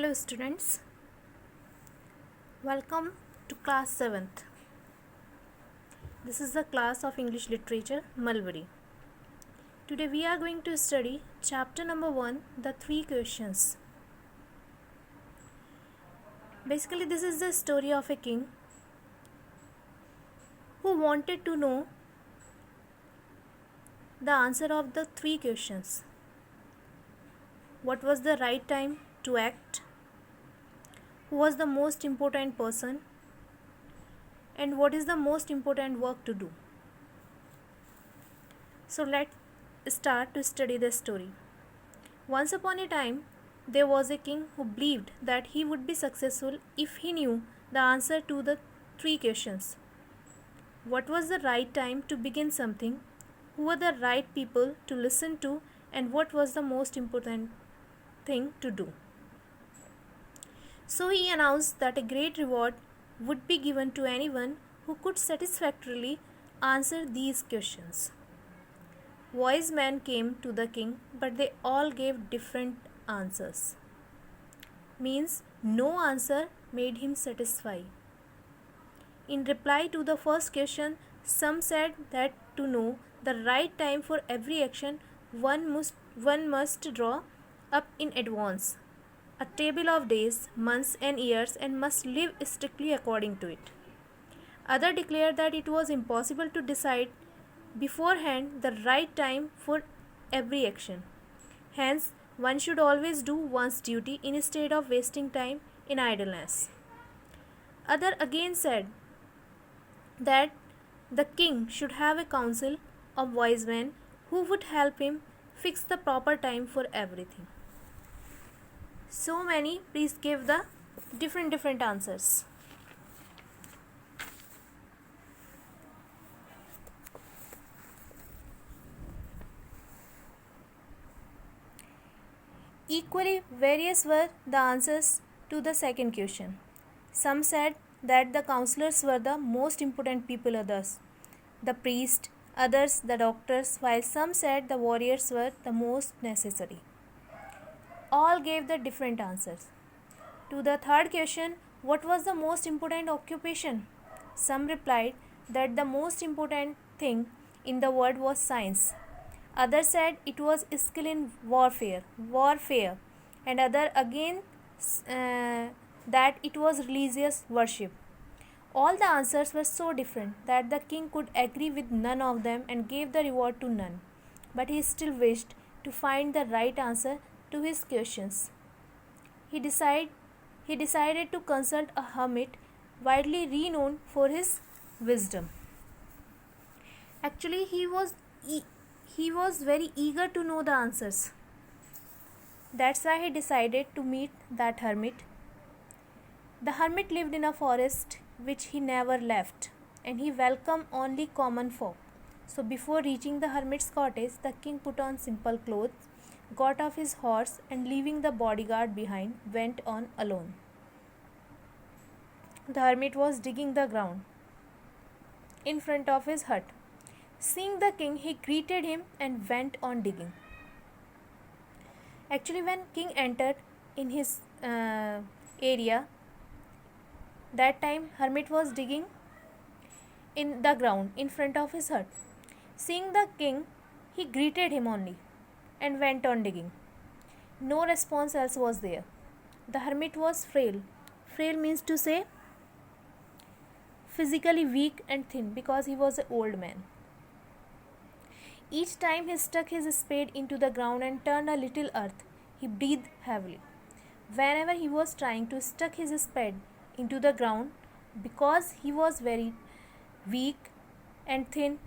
Hello students, welcome to class 7th. This is the class of English Literature, Mulberry. Today we are going to study chapter number 1, the 3 questions. Basically this is the story of a king who wanted to know the answer of the 3 questions. What was the right time to act? Who was the most important person? And what is the most important work to do? So let's start to study the story. Once upon a time, there was a king who believed that he would be successful if he knew the answer to the 3 questions. What was the right time to begin something? Who were the right people to listen to? And what was the most important thing to do? So he announced that a great reward would be given to anyone who could satisfactorily answer these questions. Wise men came to the king, but they all gave different answers. Means no answer made him satisfied. In reply to the first question, some said that to know the right time for every action, one must draw up in advance a table of days, months and years and must live strictly according to it. Others declared that it was impossible to decide beforehand the right time for every action. Hence, one should always do one's duty instead of wasting time in idleness. Others again said that the king should have a council of wise men who would help him fix the proper time for everything. So many, please give the different answers. Equally various were the answers to the second question. Some said that the counselors were the most important people, others the priest, others the doctors, while some said the warriors were the most necessary. All gave the different answers. To the third question, what was the most important occupation? Some replied that the most important thing in the world was science. Others said it was skill in warfare, and other again that it was religious worship. All the answers were so different that the king could agree with none of them and gave the reward to none. But he still wished to find the right answer to his questions. He decided to consult a hermit widely renowned for his wisdom. Actually, he was very eager to know the answers. That's why he decided to meet that hermit. The hermit lived in a forest which he never left, and he welcomed only common folk. So before reaching the hermit's cottage, the king put on simple clothes, got off his horse, and leaving the bodyguard behind, went on alone. The hermit was digging the ground in front of his hut. Seeing the king, he greeted him and went on digging. Actually, when king entered in his area, that time hermit was digging in the ground in front of his hut. Seeing the king, he greeted him only and went on digging. No response else was there. The hermit was frail. Frail means to say physically weak and thin, because he was an old man. Each time he stuck his spade into the ground and turned a little earth, he breathed heavily. Whenever he was trying to stuck his spade into the ground, because he was very weak and thin,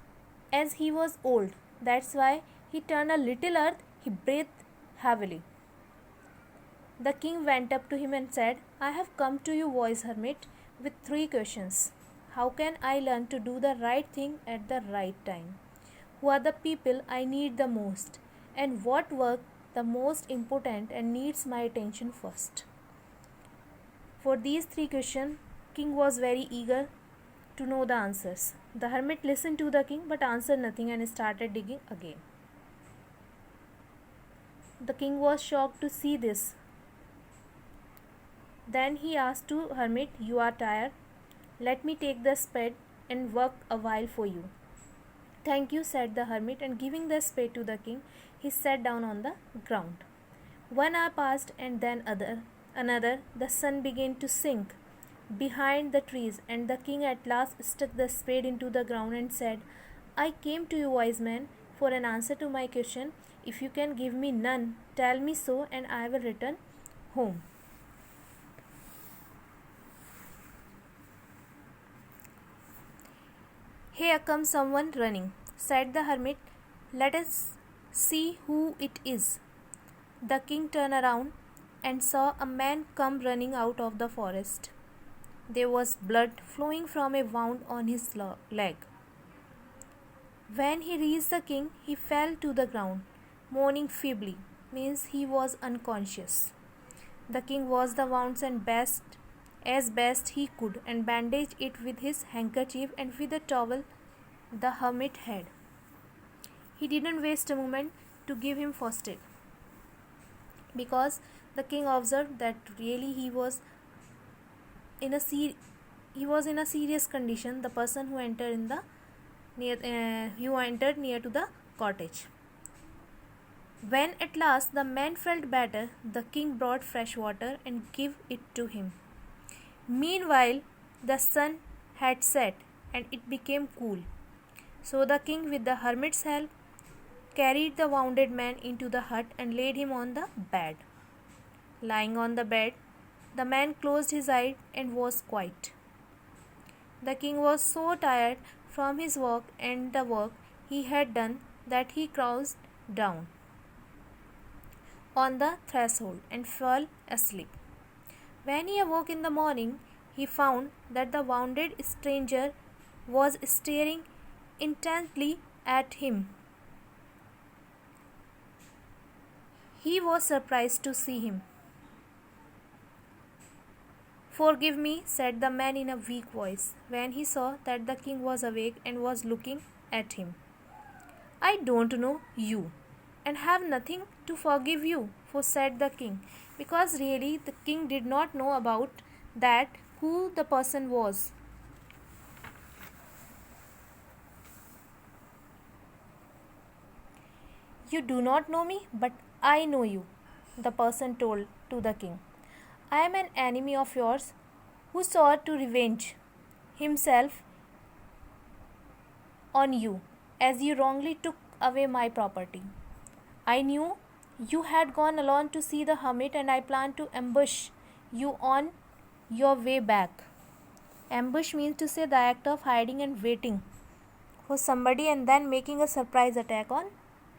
as he was old, that's why he turned a little earth, he breathed heavily. The king went up to him and said, "I have come to you, wise hermit, with 3 questions. How can I learn to do the right thing at the right time? Who are the people I need the most? And what work the most important and needs my attention first?" For these 3 questions, king was very eager to know the answers. The hermit listened to the king but answered nothing and started digging again. The king was shocked to see this. Then he asked to hermit, "You are tired? Let me take the spade and work a while for you." "Thank you," said the hermit, and giving the spade to the king, he sat down on the ground. 1 hour passed, and then another. The sun began to sink behind the trees, and the king at last stuck the spade into the ground and said, "I came to you, wise man, for an answer to my question. If you can give me none, tell me so, and I will return home." "Here comes someone running," said the hermit. "Let us see who it is." The king turned around and saw a man come running out of the forest. There was blood flowing from a wound on his leg. When he reached the king, he fell to the ground, moaning feebly, means he was unconscious. The king washed the wounds as best he could, and bandaged it with his handkerchief and with the towel the hermit had. He didn't waste a moment to give him first aid, because the king observed that really he was in a serious condition. The person who entered near to the cottage. When at last the man felt better, the king brought fresh water and gave it to him. Meanwhile, the sun had set and it became cool. So the king, with the hermit's help, carried the wounded man into the hut and laid him on the bed. Lying on the bed, the man closed his eyes and was quiet. The king was so tired from his work and the work he had done that he crouched down on the threshold and fell asleep. When he awoke in the morning, he found that the wounded stranger was staring intently at him. He was surprised to see him. "Forgive me," said the man in a weak voice, when he saw that the king was awake and was looking at him. "I don't know you, and have nothing to forgive you for," said the king, because really the king did not know about that who the person was. "You do not know me, but I know you," the person told to the king. "I am an enemy of yours who sought to revenge himself on you, as you wrongly took away my property. I knew you had gone alone to see the hermit, and I planned to ambush you on your way back." Ambush means to say the act of hiding and waiting for somebody and then making a surprise attack on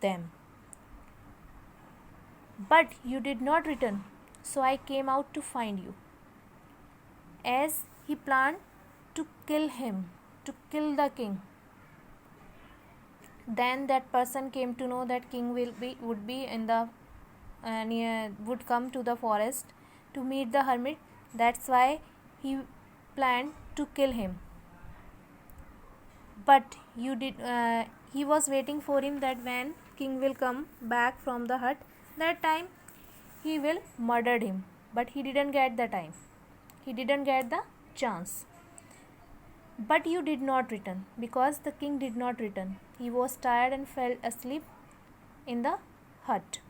them. "But you did not return, so I came out to find you." As he planned to kill the king. Then that person came to know that king would be in the would come to the forest to meet the hermit. That's why he planned to kill him. But he was waiting for him, that when king will come back from the hut, that time he will murder him. But he didn't get the time. He didn't get the chance. But you did not return, because the king did not return. He was tired and fell asleep in the hut.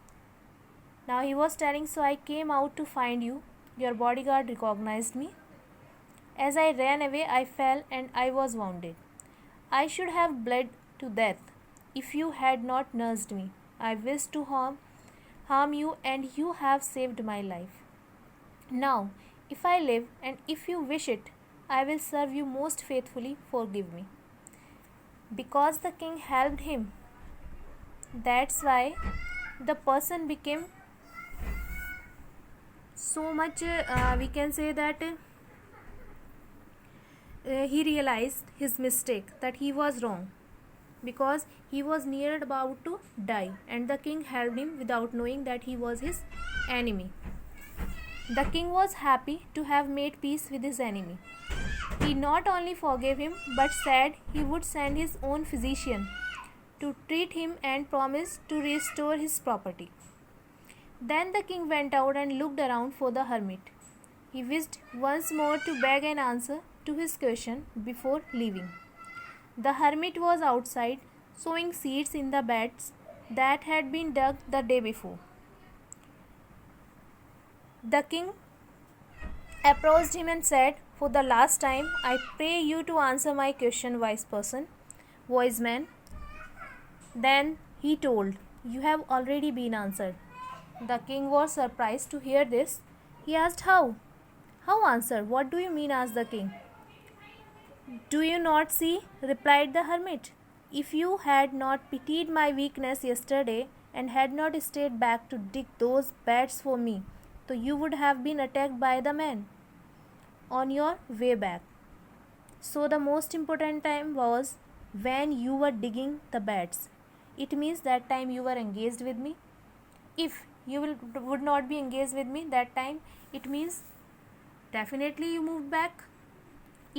Now he was telling, "So I came out to find you. Your bodyguard recognized me. As I ran away, I fell and I was wounded. I should have bled to death if you had not nursed me. I wished to harm you, and you have saved my life. Now, if I live and if you wish it, I will serve you most faithfully. Forgive me." Because the king helped him, that's why the person became so much, we can say that he realized his mistake, that he was wrong, because he was near about to die, and the king helped him without knowing that he was his enemy. The king was happy to have made peace with his enemy. He not only forgave him, but said he would send his own physician to treat him and promised to restore his property. Then the king went out and looked around for the hermit. He wished once more to beg an answer to his question before leaving. The hermit was outside, sowing seeds in the beds that had been dug the day before. The king approached him and said, "For the last time, I pray you to answer my question, wise man." Then he told, "You have already been answered." The king was surprised to hear this. He asked, "How? How answer? What do you mean?" asked the king. "Do you not see?" replied the hermit. "If you had not pitied my weakness yesterday and had not stayed back to dig those beds for me, so you would have been attacked by the man on your way back. So the most important time was when you were digging the beds. It means that time you were engaged with me. If you would not be engaged with me that time, it means definitely you moved back.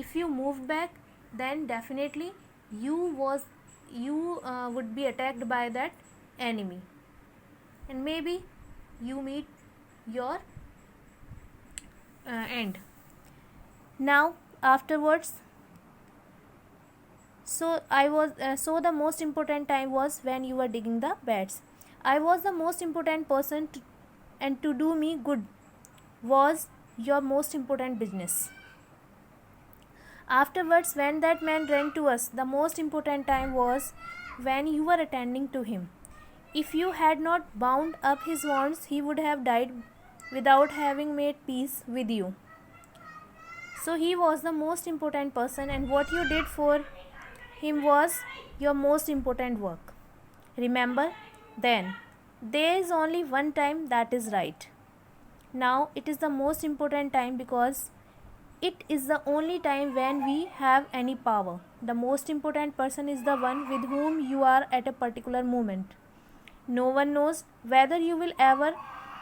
If you moved back, then definitely you would be attacked by that enemy, and maybe you meet your end. Now afterwards, so the most important time was when you were digging the beds. I was the most important person and to do me good was your most important business. Afterwards, when that man ran to us, the most important time was when you were attending to him. If you had not bound up his wounds, he would have died without having made peace with you. So he was the most important person, and what you did for him was your most important work. Remember, then, there is only one time that is right. Now it is the most important time because it is the only time when we have any power. The most important person is the one with whom you are at a particular moment. No one knows whether you will ever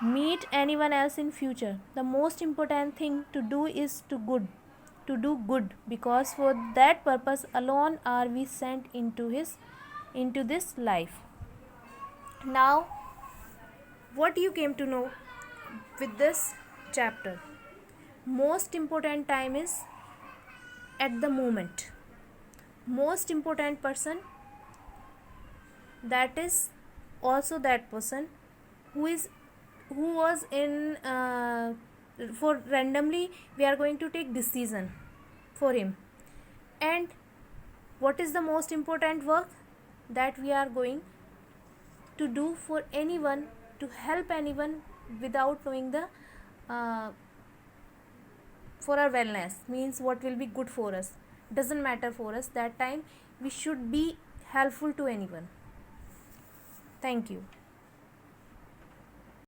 meet anyone else in future. The most important thing to do is to do good, because for that purpose alone are we sent into this life. Now, what you came to know with this chapter? Most important time is at the moment. Most important person, that is also that person who was in for randomly we are going to take decision for him. And what is the most important work that we are going to do for anyone, to help anyone without knowing the for our wellness, means what will be good for us, doesn't matter for us. That time we should be helpful to anyone. Thank you.